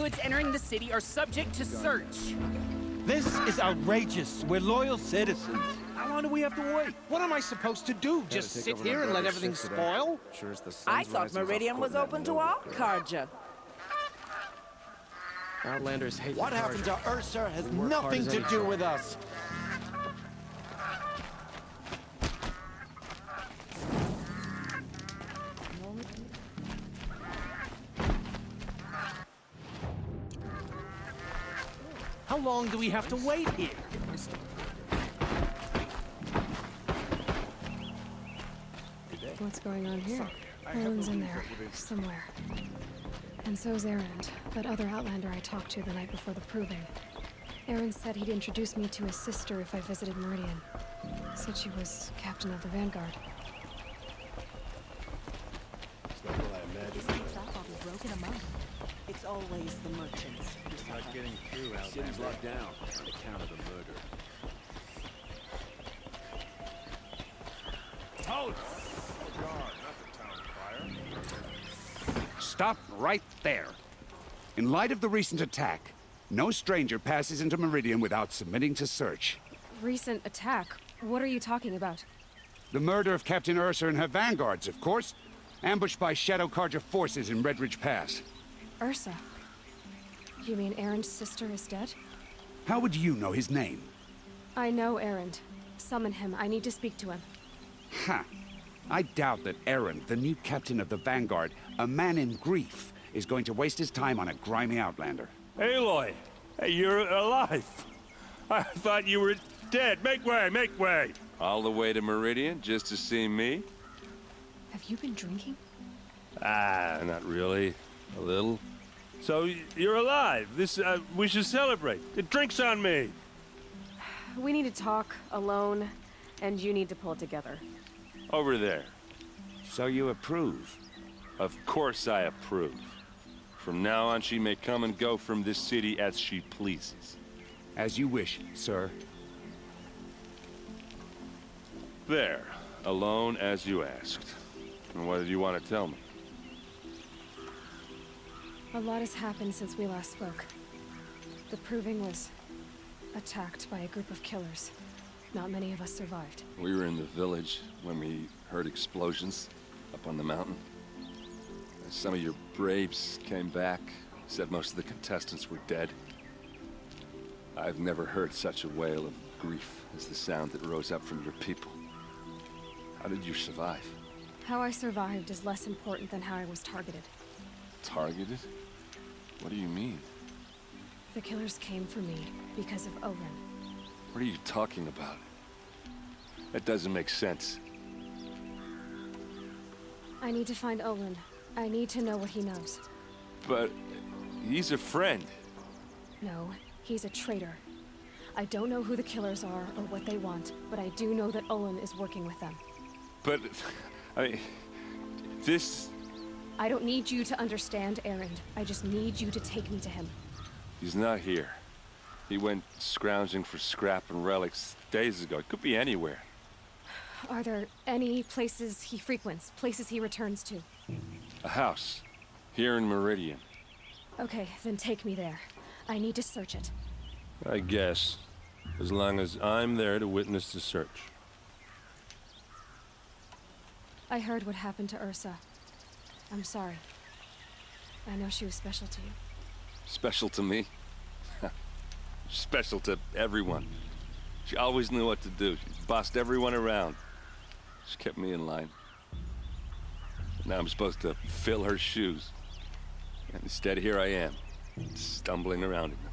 goods entering the city are subject to search. This is outrageous. We're loyal citizens. How long do we have to wait? What am I supposed to do? Just sit here and let everything spoil? I thought Meridian was open to all Carja. Outlanders hate What happened to Ursa has nothing to do with us. How long do we have to wait here? What's going on here? Owen's in there, somewhere. And so's Erend, that other Outlander I talked to the night before the proving. Erend said he'd introduce me to his sister if I visited Meridian. Said she was captain of the Vanguard. It's always the merchants who suffer. Not getting through out there. City's locked down on account of the murder. Hold! Stop right there. In light of the recent attack, no stranger passes into Meridian without submitting to search. Recent attack? What are you talking about? The murder of Captain Ursa and her vanguards, of course. Ambushed by Shadow Carja forces in Red Ridge Pass. Ursa? You mean Erend's sister is dead? How would you know his name? I know Erend. Summon him. I need to speak to him. Ha! I doubt that Erend, the new captain of the Vanguard, a man in grief, is going to waste his time on a grimy outlander. Aloy! Hey, you're alive! I thought you were dead. Make way, make way! All the way to Meridian just to see me? Have you been drinking? Ah, not really. A little. So, you're alive. We should celebrate. The drink's on me. We need to talk, alone, and you need to pull it together. Over there. So you approve? Of course I approve. From now on, she may come and go from this city as she pleases. As you wish, sir. There. Alone as you asked. And what did you want to tell me? A lot has happened since we last spoke. The Proving was attacked by a group of killers. Not many of us survived. We were in the village when we heard explosions up on the mountain. Some of your braves came back, said most of the contestants were dead. I've never heard such a wail of grief as the sound that rose up from your people. How did you survive? How I survived is less important than how I was targeted. Targeted? What do you mean? The killers came for me because of Owen. What are you talking about? That doesn't make sense. I need to find Olin. I need to know what he knows. But he's a friend. No, he's a traitor. I don't know who the killers are or what they want, but I do know that Olin is working with them. But, this... I don't need you to understand, Erend. I just need you to take me to him. He's not here. He went scrounging for scrap and relics days ago. It could be anywhere. Are there any places he frequents, places he returns to? A house. Here in Meridian. Okay, then take me there. I need to search it. I guess. As long as I'm there to witness the search. I heard what happened to Ursa. I'm sorry. I know she was special to you. Special to me? Special to everyone. She always knew what to do. She bossed everyone around. She kept me in line. Now I'm supposed to fill her shoes. And instead, here I am, stumbling around in them.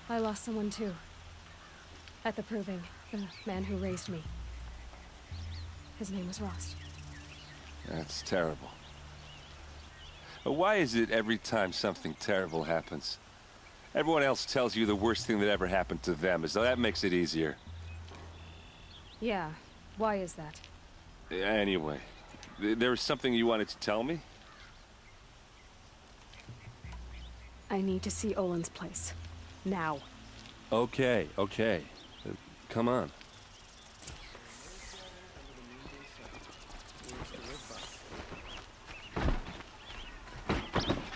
I lost someone too. At the Proving, the man who raised me. His name was Rost. That's terrible. But why is it every time something terrible happens, everyone else tells you the worst thing that ever happened to them, as though that makes it easier? Yeah, why is that? Anyway, there was something you wanted to tell me? I need to see Olin's place. Now. Okay. come on.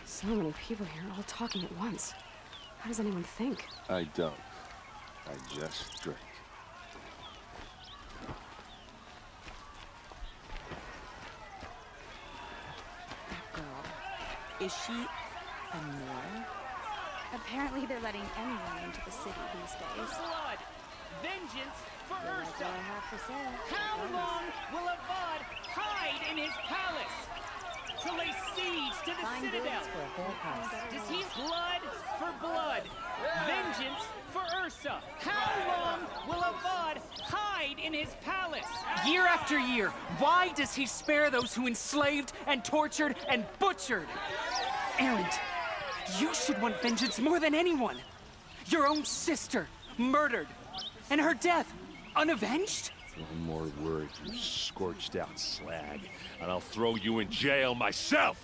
So many people here, all talking at once. How does anyone think? I don't. I just drink. That girl. Is she a Nora? Apparently they're letting anyone into the city these days. Blood! Vengeance for Ursa! I have to say. How long will Avad hide in his palace? To lay siege to the Fine citadel? goods for a whole house. Does he blood for blood? Vengeance for Ursa. How long will Avad hide in his palace? Year after year, why does he spare those who enslaved and tortured and butchered? Erend, you should want vengeance more than anyone. Your own sister, murdered, and her death, unavenged? One more word, you scorched out slag, and I'll throw you in jail myself!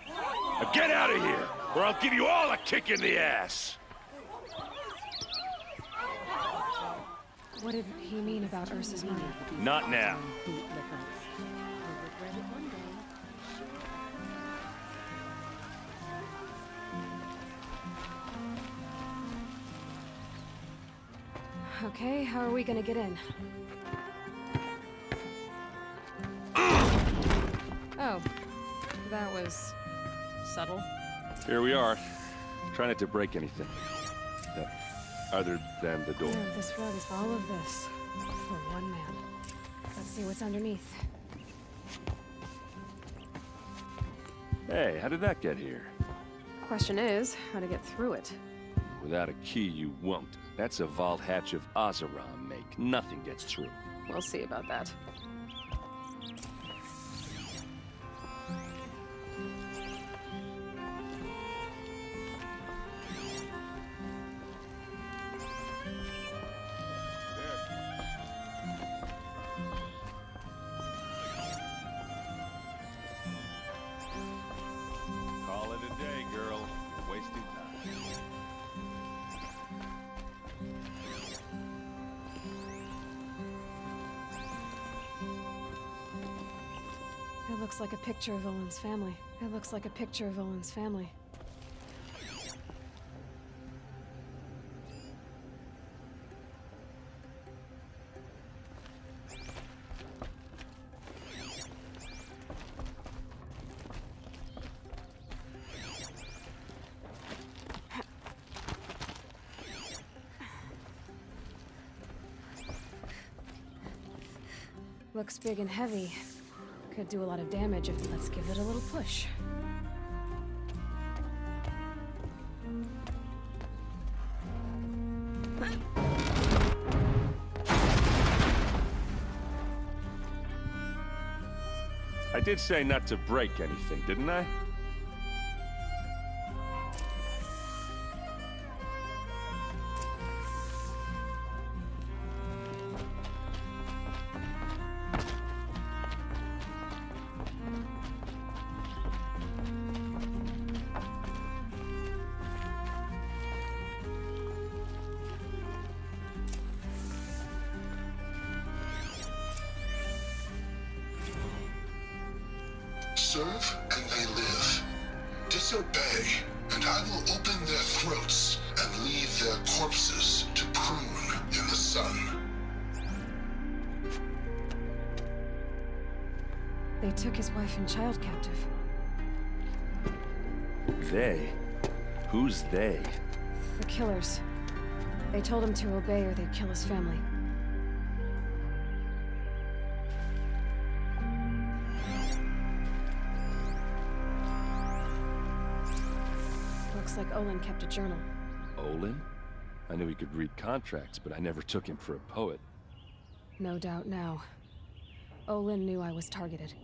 Now get out of here, or I'll give you all a kick in the ass! What did he mean about Ursa's murder? Not now. Okay, how are we gonna get in? Oh, that was subtle. Here we are. Try not to break anything. Other than the door. Oh, this rug is all of this for one man. Let's see what's underneath. Hey, how did that get here? Question is, how to get through it. Without a key, you won't. That's a vault hatch of Azeram make. Nothing gets through. We'll see about that. Call it a day, girl. You're wasting time. It looks like a picture of Olin's family. It looks like a picture of Olin's family. Looks big and heavy. Could do a lot of damage if let's give it a little push. I did say not to break anything, didn't I? Serve and they live. Disobey, and I will open their throats and leave their corpses to prune in the sun. They took his wife and child captive. They? Who's they? The killers. They told him to obey or they'd kill his family. Looks like Olin kept a journal. Olin? I knew he could read contracts, but I never took him for a poet. No doubt now. Olin knew I was targeted.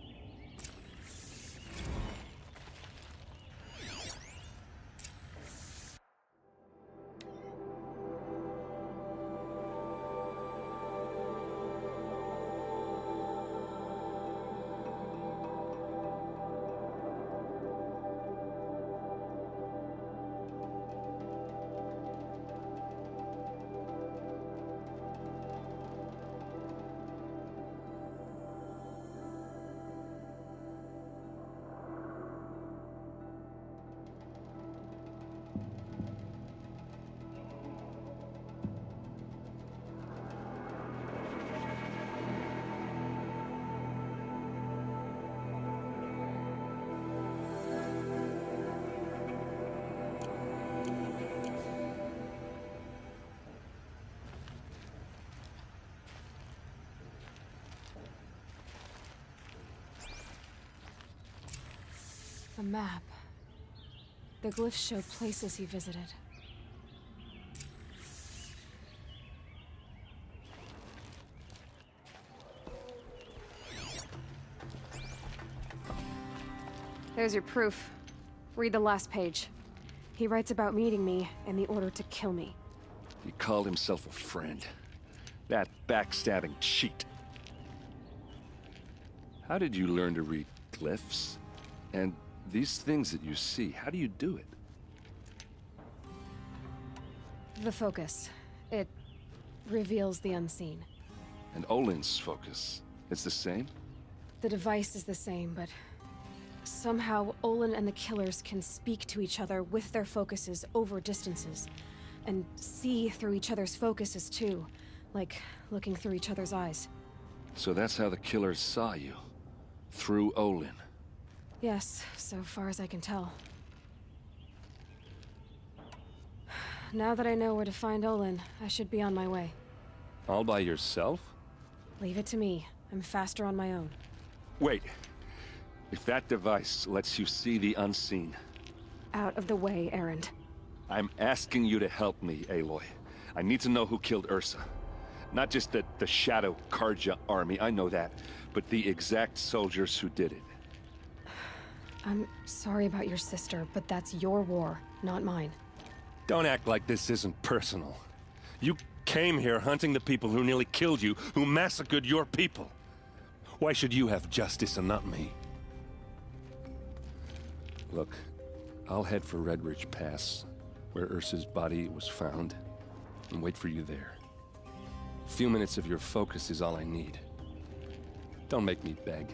map. The glyphs show places he visited. There's your proof. Read the last page. He writes about meeting me and the order to kill me. He called himself a friend. That backstabbing cheat. How did you learn to read glyphs? And these things that you see, how do you do it? The focus. It reveals the unseen. And Olin's focus, it's the same? The device is the same, but somehow Olin and the killers can speak to each other with their focuses over distances. And see through each other's focuses too, like looking through each other's eyes. So that's how the killers saw you? Through Olin? Yes, so far as I can tell. Now that I know where to find Olin, I should be on my way. All by yourself? Leave it to me. I'm faster on my own. Wait. If that device lets you see the unseen... Out of the way, Erend. I'm asking you to help me, Aloy. I need to know who killed Ursa. Not just the Shadow Karja army, I know that, but the exact soldiers who did it. I'm sorry about your sister, but that's your war, not mine. Don't act like this isn't personal. You came here hunting the people who nearly killed you, who massacred your people. Why should you have justice and not me? Look, I'll head for Red Ridge Pass, where Ursa's body was found, and wait for you there. A few minutes of your focus is all I need. Don't make me beg.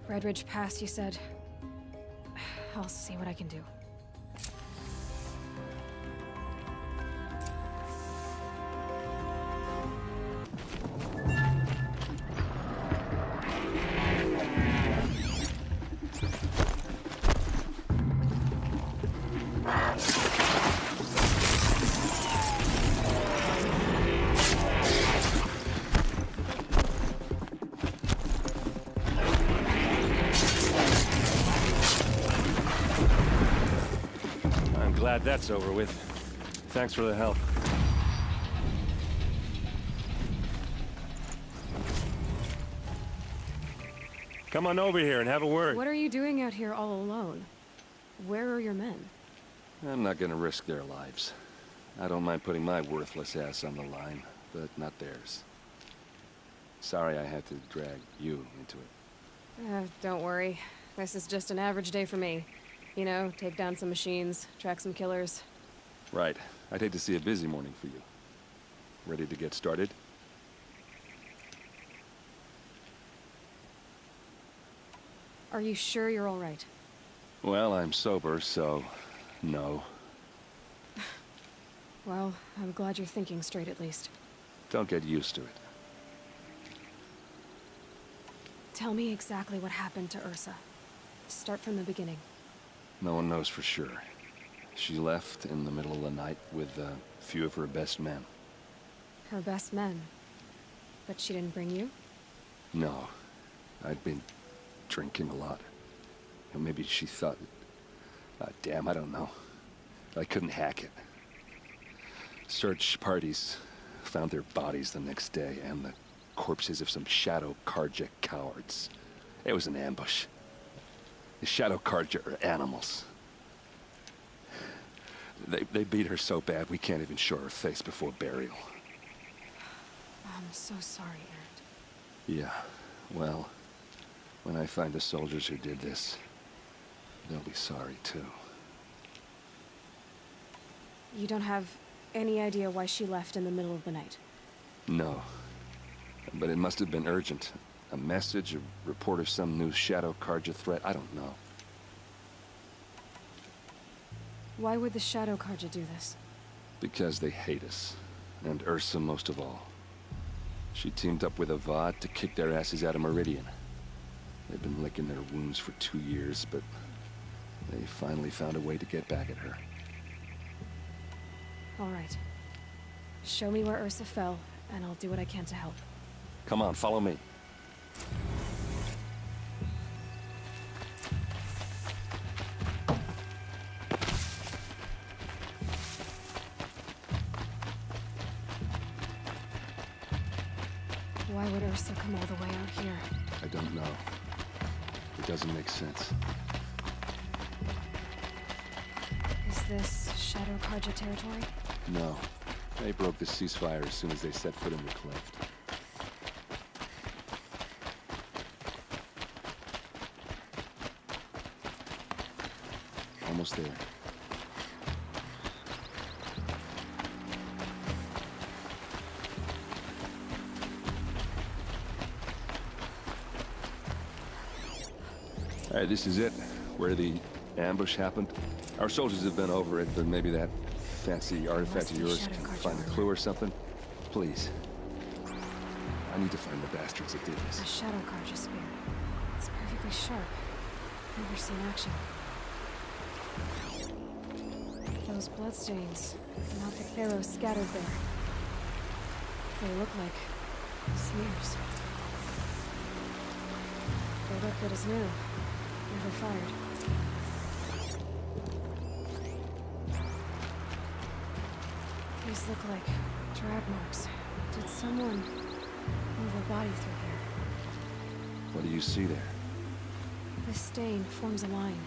Red Ridge Pass, you said? I'll see what I can do. Glad that's over with. Thanks for the help. Come on over here and have a word. What are you doing out here all alone? Where are your men? I'm not gonna risk their lives. I don't mind putting my worthless ass on the line, but not theirs. Sorry I had to drag you into it. Don't worry. This is just an average day for me. You know, take down some machines, track some killers. Right. I'd hate to see a busy morning for you. Ready to get started? Are you sure you're all right? Well, I'm sober, so... no. Well, I'm glad you're thinking straight at least. Don't get used to it. Tell me exactly what happened to Ursa. Start from the beginning. No one knows for sure. She left in the middle of the night with a few of her best men. Her best men? But she didn't bring you? No. I'd been drinking a lot. And maybe she thought... damn, I don't know. I couldn't hack it. Search parties found their bodies the next day, and the corpses of some Shadow Karja cowards. It was an ambush. The Shadow Karja are animals. They beat her so bad we can't even show her face before burial. I'm so sorry, Erend. Yeah, well, when I find the soldiers who did this, they'll be sorry too. You don't have any idea why she left in the middle of the night? No, but it must have been urgent. A message, a report of some new Shadow Karja threat, I don't know. Why would the Shadow Karja do this? Because they hate us, and Ursa most of all. She teamed up with Avad to kick their asses out of Meridian. They've been licking their wounds for 2 years, but they finally found a way to get back at her. All right. Show me where Ursa fell, and I'll do what I can to help. Come on, follow me. Why would Ursa come all the way out here? I don't know. It doesn't make sense. Is this Shadow Karja territory? No. They broke the ceasefire as soon as they set foot in the cleft. Almost there. All right, this is it, where the ambush happened. Our soldiers have been over it, but maybe that fancy artifact of yours can find a clue or something. Please. I need to find the bastards that did this. A Shadow Karja spear. It's perfectly sharp. Never seen action. Those bloodstains, not the Pharaoh scattered there. They look like smears. The liquid is new. Never fired. These look like drag marks. Did someone move a body through here? What do you see there? The stain forms a line,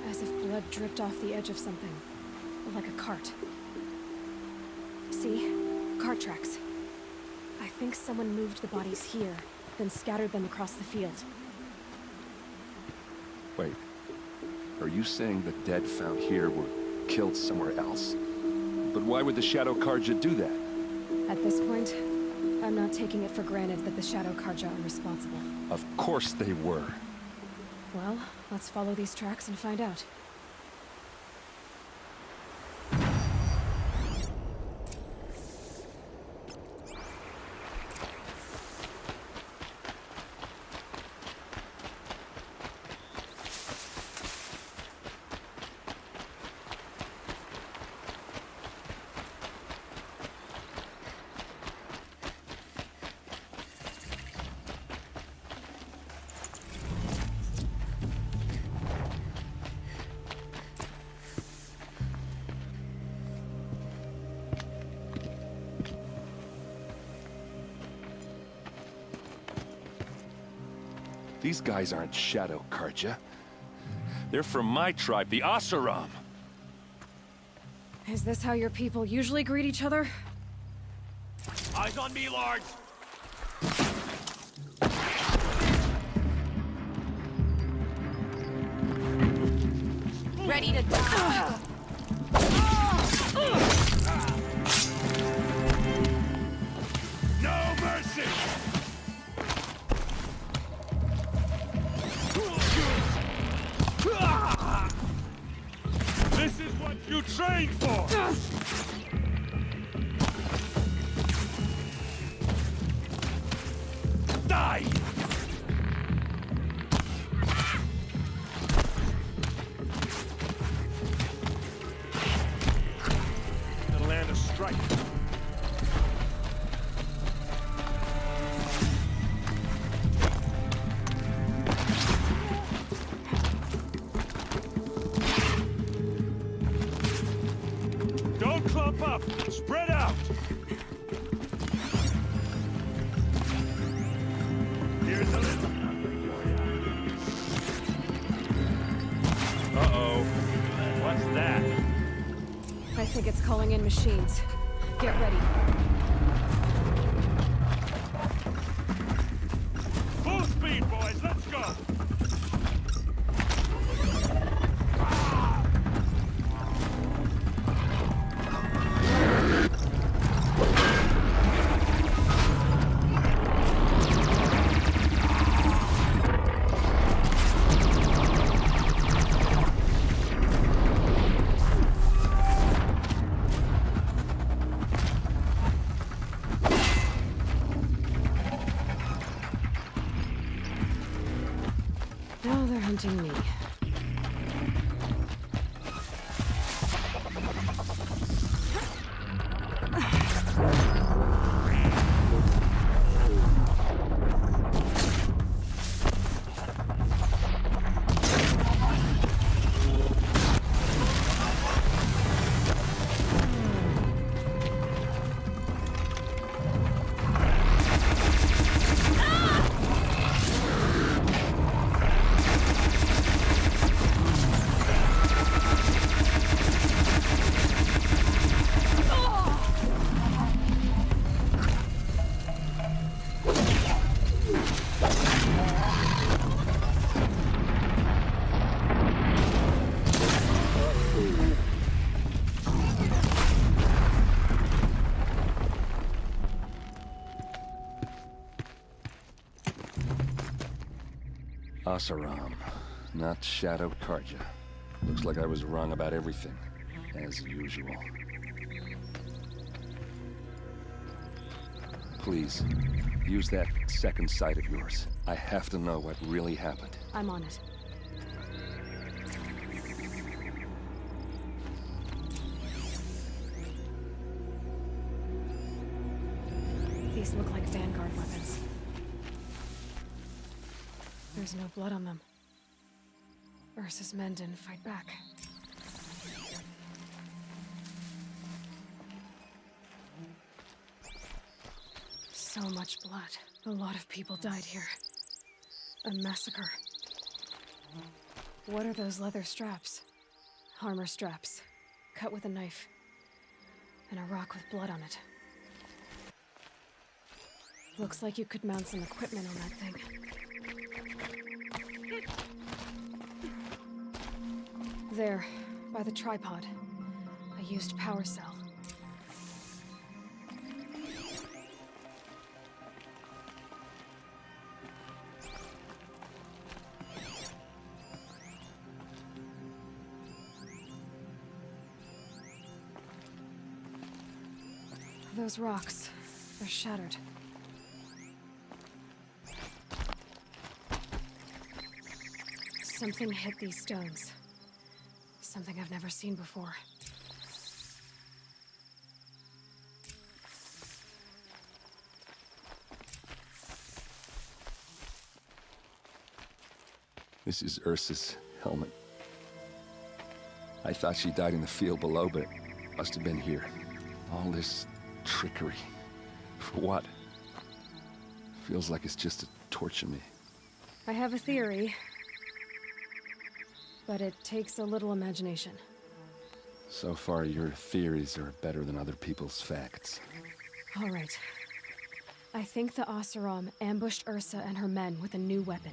as if blood dripped off the edge of something, like a cart. See? Cart tracks. I think someone moved the bodies here, then scattered them across the field. Wait. Are you saying the dead found here were killed somewhere else? But why would the Shadow Karja do that? At this point, I'm not taking it for granted that the Shadow Karja are responsible. Of course they were. Well, let's follow these tracks and find out. These guys aren't Shadow Karja. They're from my tribe, the Asuram. Is this how your people usually greet each other? Eyes on me, Lord! Ready to die. No mercy! This is what you trained for! Die! Gonna land a strike. Don't clump up! Spread out! Here's a little something for you. Uh-oh. What's that? I think it's calling in machines. Get ready. Full speed, boys! Let's go! Now they're hunting me. Asaram, not Shadow Karja. Looks like I was wrong about everything, as usual. Please, use that second sight of yours. I have to know what really happened. I'm on it. These look like Vanguard weapons. There's no blood on them. Ursa's men didn't fight back. So much blood. A lot of people died here. A massacre. What are those leather straps? Armor straps. Cut with a knife. And a rock with blood on it. Looks like you could mount some equipment on that thing. There, by the tripod. A used power cell. Those rocks, they're shattered. Something hit these stones. Something I've never seen before. This is Ursa's helmet. I thought she died in the field below, but it must have been here. All this trickery. For what? Feels like it's just to torture me. I have a theory. But it takes a little imagination. So far, your theories are better than other people's facts. All right. I think the Oseram ambushed Ursa and her men with a new weapon.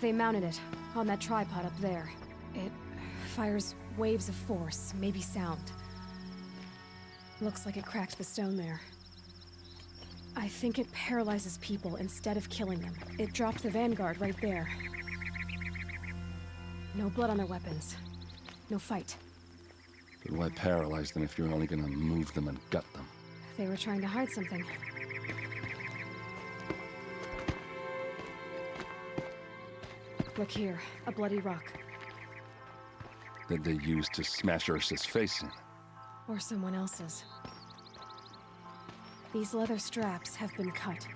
They mounted it on that tripod up there. It fires waves of force, maybe sound. Looks like it cracked the stone there. I think it paralyzes people instead of killing them. It dropped the Vanguard right there. No blood on their weapons. No fight. But why paralyze them if you're only gonna move them and gut them? They were trying to hide something. Look here, a bloody rock. That they used to smash Ursa's face in. Or someone else's. These leather straps have been cut,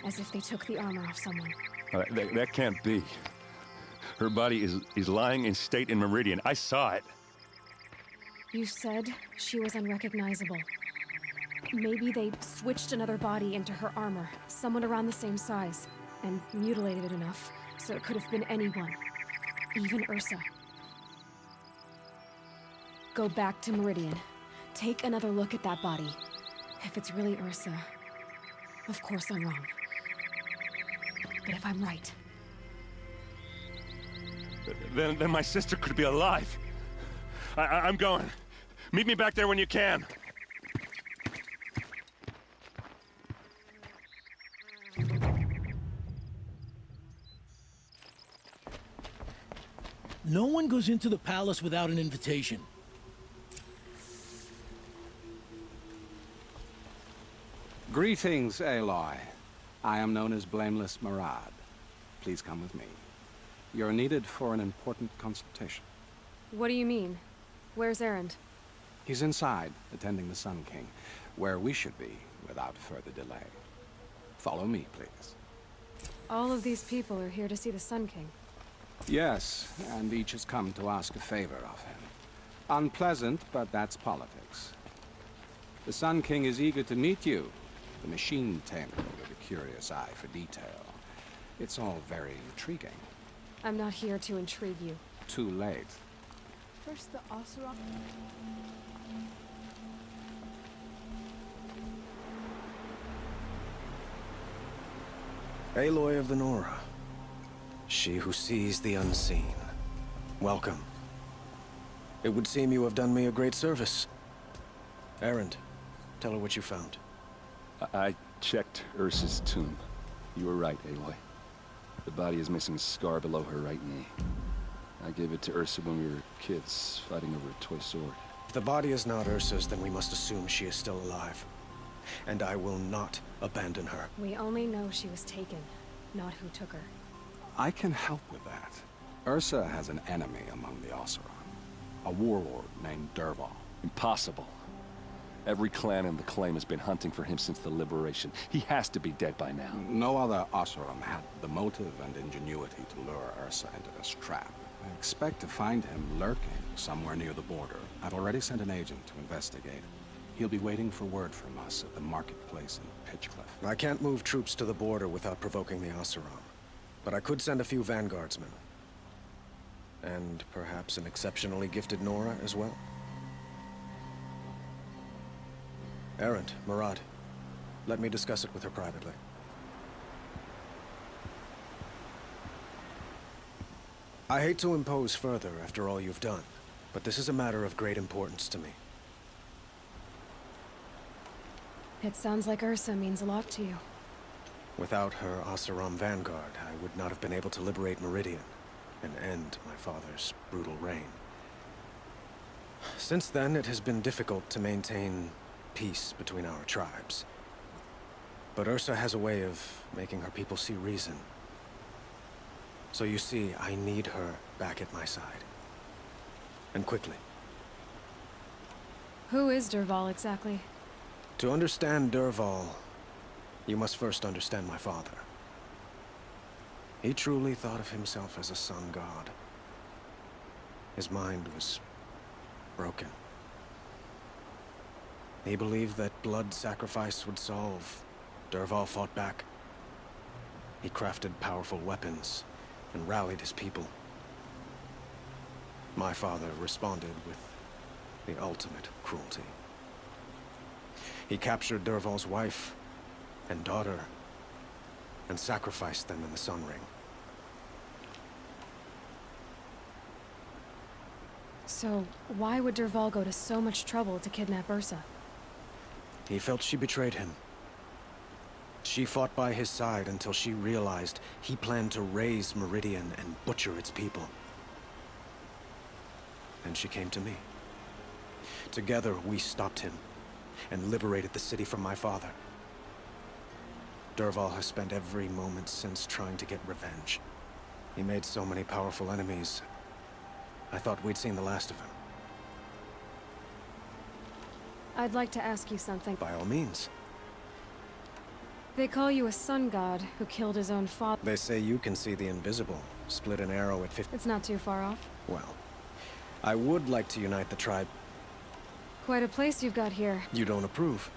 as if they took the armor off someone. That can't be. Her body is lying in state in Meridian. I saw it. You said she was unrecognizable. Maybe they switched another body into her armor, someone around the same size, and mutilated it enough, so it could have been anyone. Even Ursa. Go back to Meridian. Take another look at that body. If it's really Ursa, of course I'm wrong. But if I'm right... Then my sister could be alive. I'm going. Meet me back there when you can. No one goes into the palace without an invitation. Greetings, Aloy. I am known as Blameless Marad. Please come with me. You're needed for an important consultation. What do you mean? Where's Erend? He's inside, attending the Sun King, where we should be without further delay. Follow me, please. All of these people are here to see the Sun King. Yes, and each has come to ask a favor of him. Unpleasant, but that's politics. The Sun King is eager to meet you, the machine tamer with a curious eye for detail. It's all very intriguing. I'm not here to intrigue you. Too late. First the Oseram. Aloy of the Nora. She who sees the unseen. Welcome. It would seem you have done me a great service. Erend, tell her what you found. I checked Ursa's tomb. You were right, Aloy. The body is missing a scar below her right knee. I gave it to Ursa when we were kids, fighting over a toy sword. If the body is not Ursa's, then we must assume she is still alive. And I will not abandon her. We only know she was taken, not who took her. I can help with that. Ursa has an enemy among the Oseram. A warlord named Dervahl. Impossible. Every clan in the claim has been hunting for him since the liberation. He has to be dead by now. No other Oseram had the motive and ingenuity to lure Ursa into this trap. I expect to find him lurking somewhere near the border. I've already sent an agent to investigate. He'll be waiting for word from us at the marketplace in Pitchcliff. I can't move troops to the border without provoking the Oseram. But I could send a few vanguardsmen. And perhaps an exceptionally gifted Nora as well. Erend, Murad, let me discuss it with her privately. I hate to impose further after all you've done, but this is a matter of great importance to me. It sounds like Ursa means a lot to you. Without her Oseram vanguard, I would not have been able to liberate Meridian and end my father's brutal reign. Since then, it has been difficult to maintain peace between our tribes. But Ursa has a way of making her people see reason. So you see, I need her back at my side. And quickly. Who is Dervahl exactly? To understand Dervahl, you must first understand my father. He truly thought of himself as a sun god. His mind was broken. He believed that blood sacrifice would solve. Dervahl fought back. He crafted powerful weapons and rallied his people. My father responded with the ultimate cruelty. He captured Dervahl's wife and daughter and sacrificed them in the Sun Ring. So, why would Dervahl go to so much trouble to kidnap Ursa? He felt she betrayed him. She fought by his side until she realized he planned to raise Meridian and butcher its people. And she came to me. Together, we stopped him and liberated the city from my father. Dervahl has spent every moment since trying to get revenge. He made so many powerful enemies. I thought we'd seen the last of him. I'd like to ask you something. By all means. They call you a sun god who killed his own father. They say you can see the invisible, split an arrow at 50. It's not too far off. Well, I would like to unite the tribe. Quite a place you've got here. You don't approve.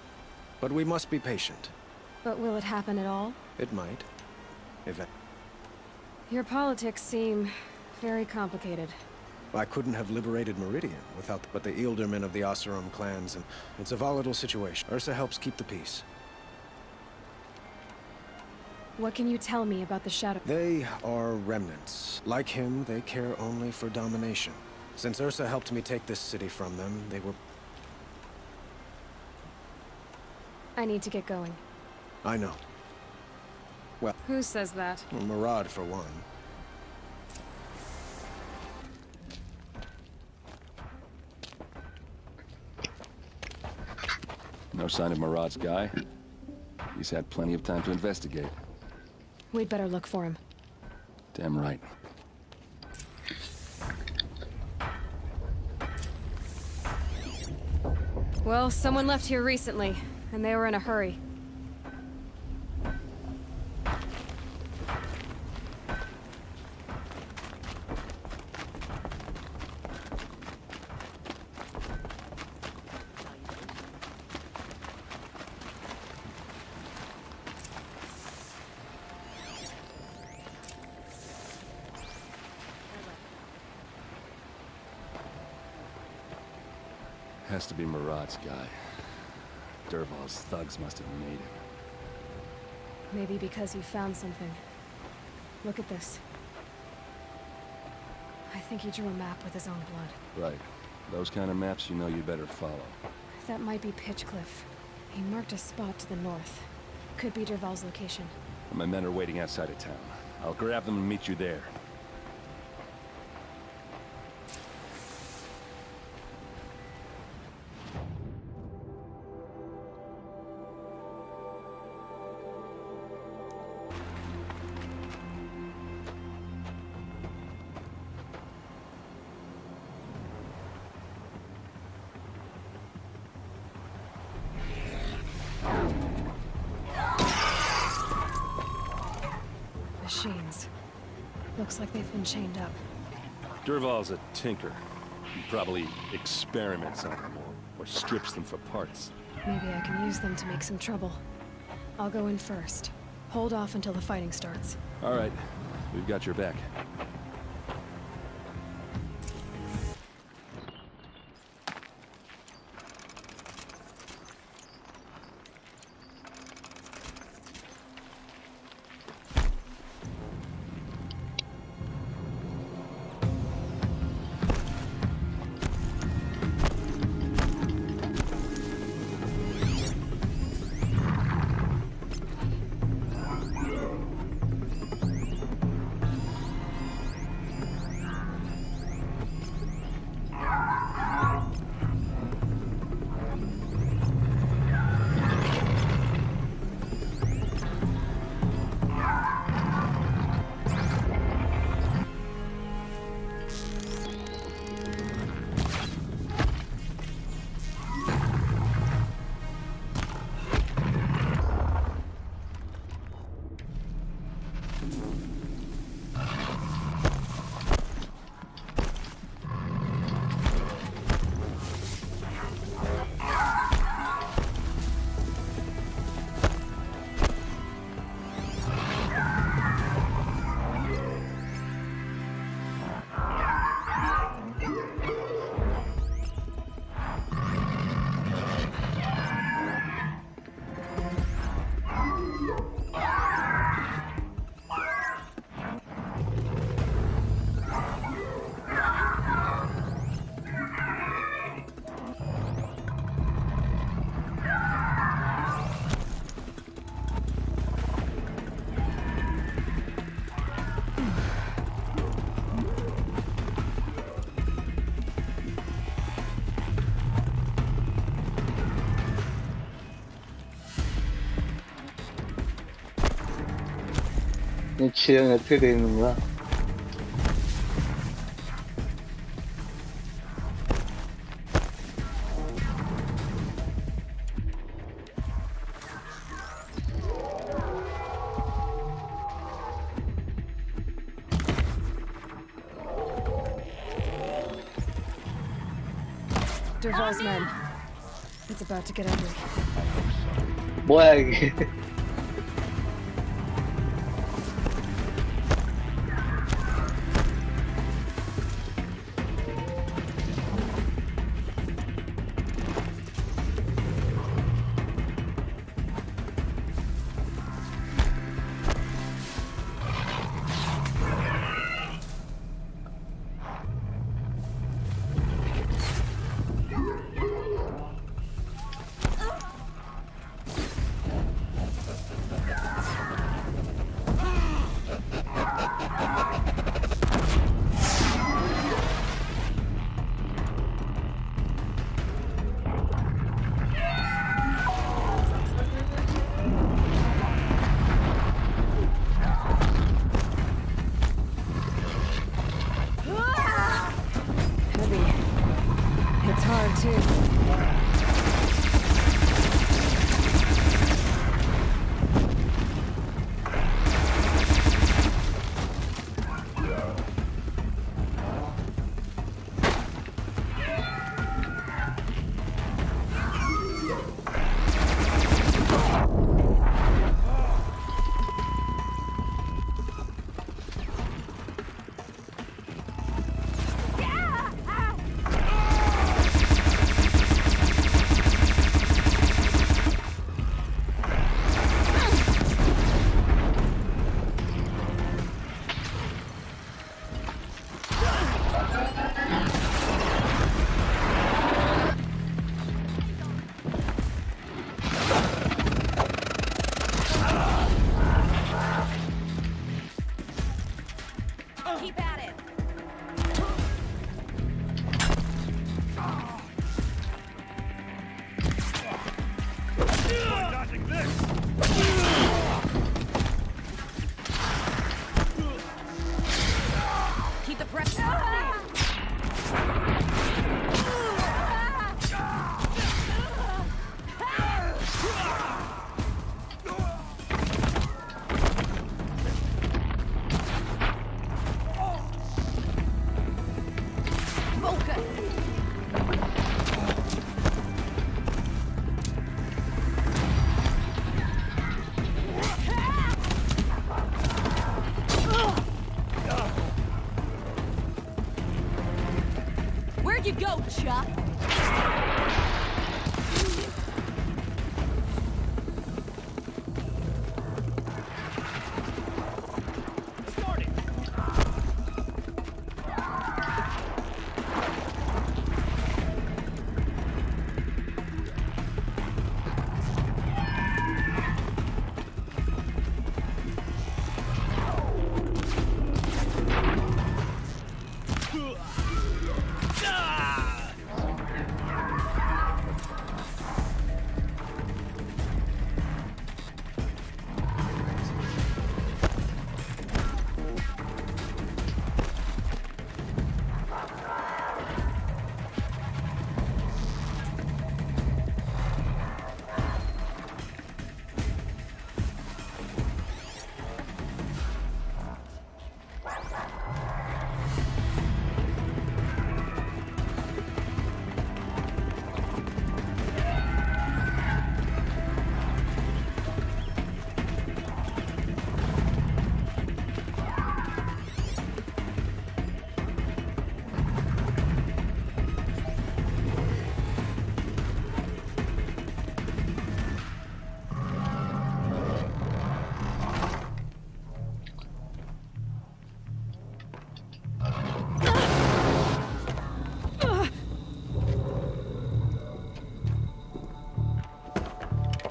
But we must be patient. But will it happen at all? It might. If it... Your politics seem very complicated. I couldn't have liberated Meridian without... But the Ealdormen of the Oseram clans, and it's a volatile situation. Ursa helps keep the peace. What can you tell me about the Shadow? They are remnants. Like him, they care only for domination. Since Ursa helped me take this city from them, they were... I need to get going. I know. Well... Who says that? Murad, for one. No sign of Murad's guy. He's had plenty of time to investigate. We'd better look for him. Damn right. Well, someone left here recently, and they were in a hurry. Has to be Murad's guy. Dervahl's thugs must have made him. Maybe because he found something. Look at this. I think he drew a map with his own blood. Right. Those kind of maps you know you better follow. That might be Pitchcliff. He marked a spot to the north. Could be Dervahl's location. My men are waiting outside of town. I'll grab them and meet you there. Machines. Looks like they've been chained up. Dervahl's a tinker. He probably experiments on them or strips them for parts. Maybe I can use them to make some trouble. I'll go in first. Hold off until the fighting starts. All right. We've got your back. 이 지형이 어떻게 되어 있는 거야? Dervahl's men. It's about to get ugly. 뭐야 이게? you go, Chuck.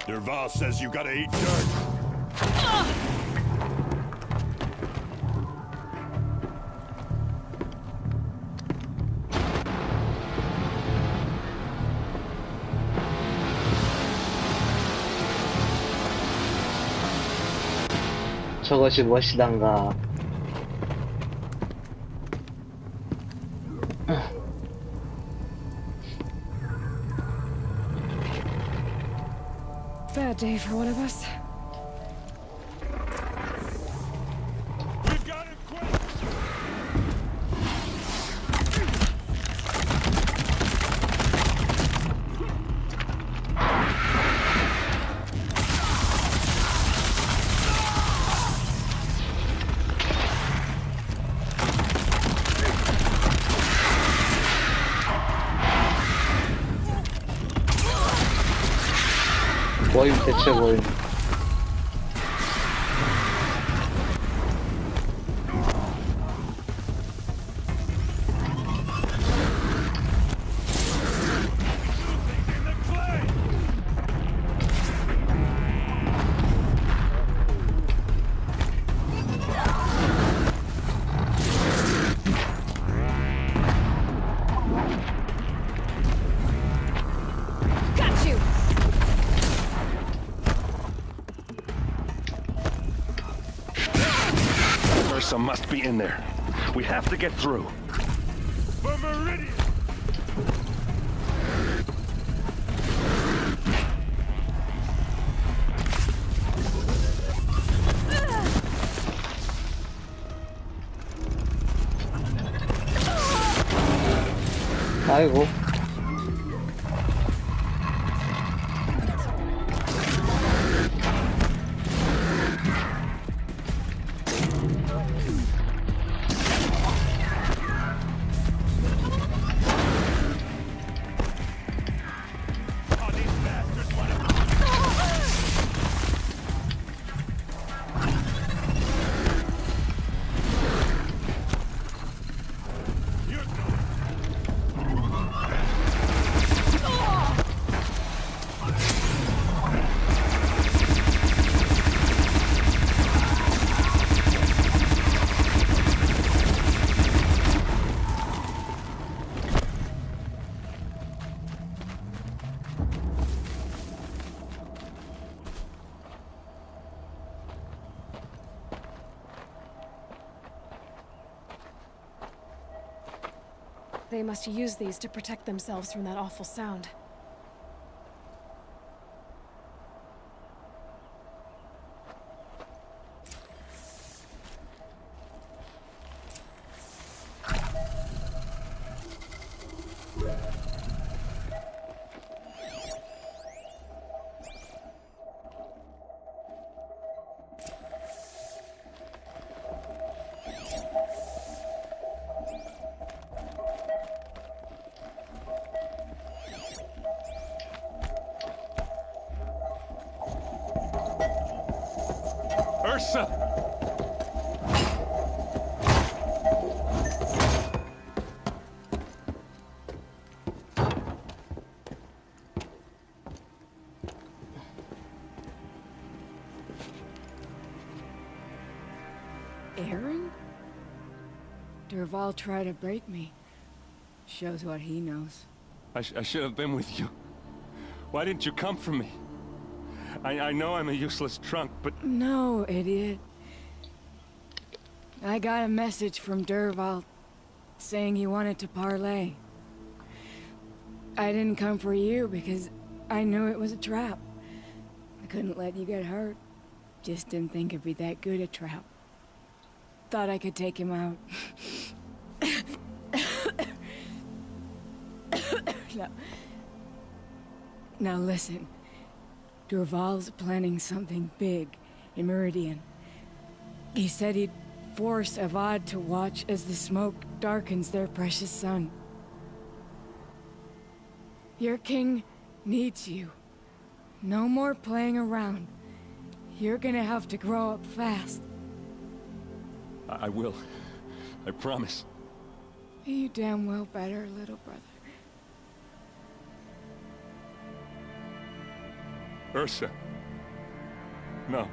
Derval says you gotta eat dirt. 저것이 무엇이단가. Bad day for one of us. 모임 대체 모임. Got you. Ursa must be in there. We have to get through. For Meridian! 아이고. They must use these to protect themselves from that awful sound. Ursa! Aaron? Durval tried to break me. Shows what he knows. I should have been with you. Why didn't you come for me? I know I'm a useless trunk, but... No, idiot. I got a message from Durval saying he wanted to parlay. I didn't come for you because I knew it was a trap. I couldn't let you get hurt. Just didn't think it'd be that good a trap. Thought I could take him out. Now listen. Durval's planning something big in Meridian. He said he'd force Avad to watch as the smoke darkens their precious sun. Your king needs you. No more playing around. You're gonna have to grow up fast. I will. I promise. You damn well better, little brother. Ursa. No,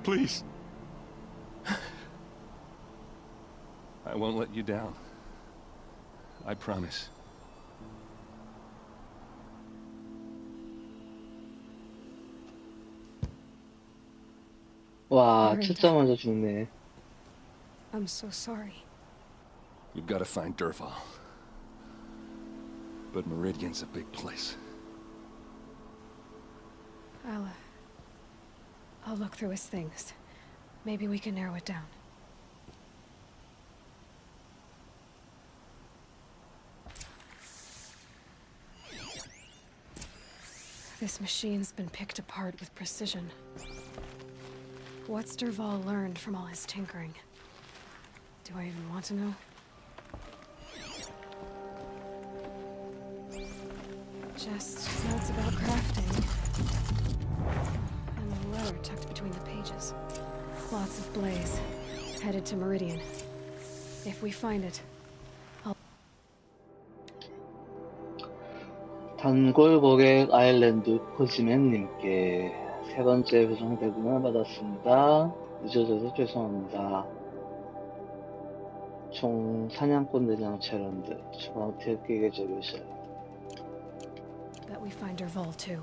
please. I won't let you down. I promise. 와, 찾자마자 죽네. I'm so sorry. You've got to find Durval. But Meridian's a big place. I'll look through his things. Maybe we can narrow it down. This machine's been picked apart with precision. What's Durval learned from all his tinkering? Do I even want to know? Just notes about crafting. And a letter tucked between the pages. Lots of blaze. Headed to Meridian. If we find it, 단골 고객 아일랜드 코지맨님께 세 번째 배송 대금을 받았습니다. 늦어져서 죄송합니다. 총 사냥꾼 대장 체런드 추가 태극기 계좌 교실. bet we find Durval too.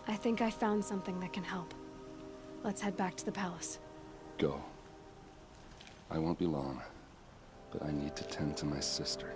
I think I found something that can help. Let's head back to the palace. Go. I won't be long, but I need to tend to my sister.